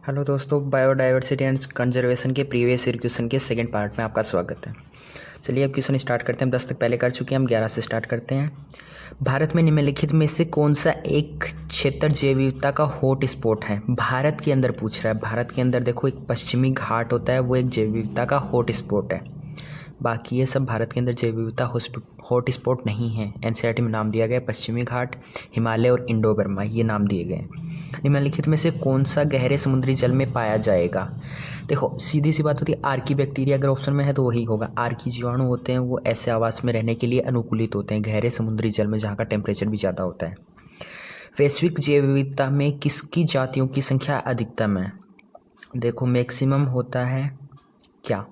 Hello दोस्तों, biodiversity and conservation के previous year question के सेकंड पार्ट में आपका स्वागत है। चलिए अब क्वेश्चन स्टार्ट करते हैं। हम 10 तक पहले कर चुके हैं, हम 11 से स्टार्ट करते हैं। भारत में निम्नलिखित में से कौन सा एक क्षेत्र जैव विविधता का हॉट स्पॉट है? भारत के अंदर पूछ रहा है। भारत के अंदर देखो, एक पश्चिमी घाट होता है, वो एक जैव विविधता का हॉट स्पॉट है। बाकी ये सब भारत के अंदर जैव विविधता हॉट स्पॉट नहीं है। एनसीईआरटी में नाम दिया गया है पश्चिमी घाट, हिमालय और इंडो बर्मा, ये नाम दिए गए हैं। निम्नलिखित में से कौन सा गहरे समुद्री जल में पाया जाएगा? देखो सीधी सी बात होती है, आर्की बैक्टीरिया अगर ऑप्शन में है तो वही होगा। आर्की जीवाणु होते हैं, वो ऐसे आवास में रहने के लिए अनुकूलित होते हैं, गहरे समुद्री जल में, जहाँ का टेम्परेचर भी ज़्यादा होता है। वैश्विक जैव विविधता में किसकी जातियों की संख्या अधिकतम है? देखो मैक्सिमम होता है क्या,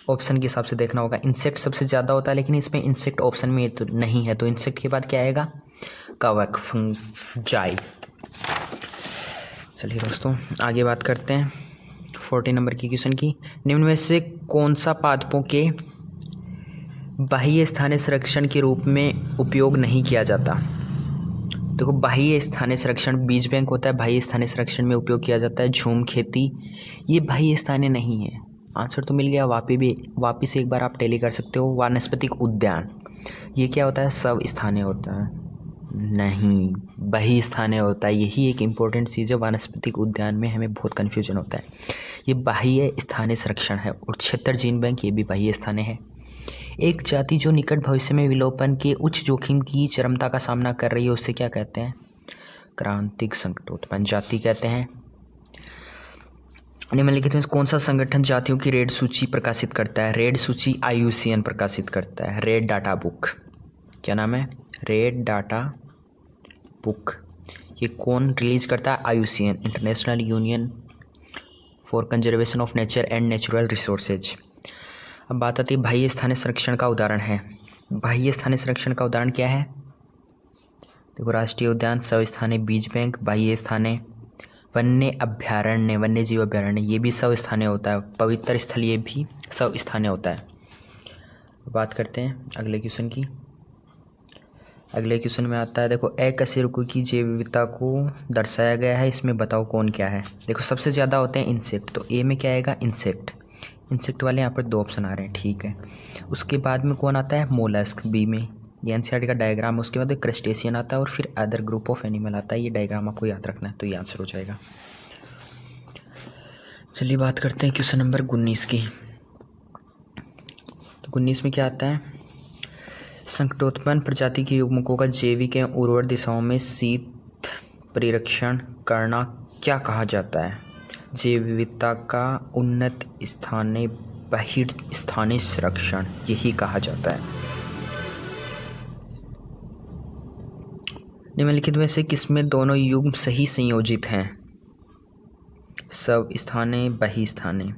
ऑप्शन के हिसाब से देखना होगा। इंसेक्ट सबसे ज़्यादा होता है, लेकिन इसमें इंसेक्ट ऑप्शन में तो नहीं है, तो इंसेक्ट के बाद क्या आएगा? कवक, फंजाई। चलिए दोस्तों आगे बात करते हैं 40 नंबर की क्वेश्चन की। निम्न में से कौन सा पादपों के बाह्य स्थानीय संरक्षण के रूप में उपयोग नहीं किया जाता? देखो बाह्य स्थानीय संरक्षण, बीज बैंक होता है, बाह्य स्थानीय संरक्षण में उपयोग किया जाता है। झूम खेती, ये बाह्य स्थानीय नहीं है। आंसर तो मिल गया। वापिस एक बार आप टैली कर सकते हो। वानस्पतिक उद्यान, ये क्या होता है? सब स्थानीय होता है? नहीं, बाह्य स्थानीय होता है। यही एक इम्पोर्टेंट चीज़ है। वानस्पतिक उद्यान में हमें बहुत कन्फ्यूजन होता है। ये बाह्य स्थानीय संरक्षण है। और क्षेत्र जीन बैंक, ये भी बाह्य स्थानीय है। एक जाति जो निकट भविष्य में विलोपन के उच्च जोखिम की चरमता का सामना कर रही है, उससे क्या कहते हैं? क्रांतिक संकटोत्पन्न जाति कहते हैं। निम्नलिखित में कौन सा संगठन जातियों की रेड सूची प्रकाशित करता है? रेड सूची IUCN प्रकाशित करता है। रेड डाटा बुक, क्या नाम है? Red data book. ये कौन रिलीज करता है? IUCN, international union for conservation of nature and natural resources. अब बात आती है बाह्य स्थानीय संरक्षण का उदाहरण है। बाह्य स्थानीय संरक्षण का उदाहरण क्या है? देखो राष्ट्रीय उद्यान, स्वस्थानीय बीज बैंक, बाह्य स्थानीय वन्य अभ्यारण्य, वन्य जीव अभ्यारण्य, ये भी स्वस्थानीय होता है। पवित्र स्थल, ये भी स्वस्थानीय होता है। बात करते हैं अगले क्वेश्चन की। अगले क्वेश्चन में आता है, देखो अकशेरुकी की जैव विविधता को दर्शाया गया है, इसमें बताओ कौन क्या है? देखो सबसे ज़्यादा होते हैं इंसेक्ट, तो ए में क्या आएगा? इंसेक्ट। इंसेक्ट वाले यहाँ पर 2 ऑप्शन आ रहे हैं, ठीक है। उसके बाद में कौन आता है? मोलस्क, बी में। ये एनसीईआरटी का डायग्राम। उसके बाद क्रस्टेशियन आता है और फिर अदर ग्रुप ऑफ एनिमल आता है। ये डायग्राम आपको याद रखना है, तो ये आंसर हो जाएगा। चलिए बात करते हैं क्वेश्चन नंबर 19 की। तो 19 में क्या आता है? संकटोत्पन्न प्रजाति के युग्मकों का जैविक एवं उर्वर दिशाओं में शीत परिरक्षण करना क्या कहा जाता है? जैव विविधता का उन्नत स्थानीय बाह्य स्थानीय संरक्षण, यही कहा जाता है। निम्नलिखित में से किसमें दोनों युग्म सही संयोजित हैं? स्वस्थानीय, बाह्य स्थानीय।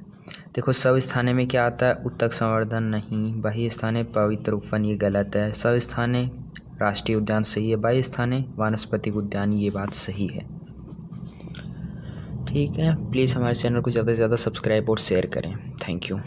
देखो स्वस्थानीय में क्या आता है? उत्तक संवर्धन नहीं। बाह्य स्थानीय पवित्र उपवन, ये गलत है। स्वस्थानीय राष्ट्रीय उद्यान सही है। बाह्य स्थानीय वानस्पतिक उद्यान, ये बात सही है। ठीक है, प्लीज़ हमारे चैनल को ज़्यादा से ज़्यादा सब्सक्राइब और शेयर करें। Thank you.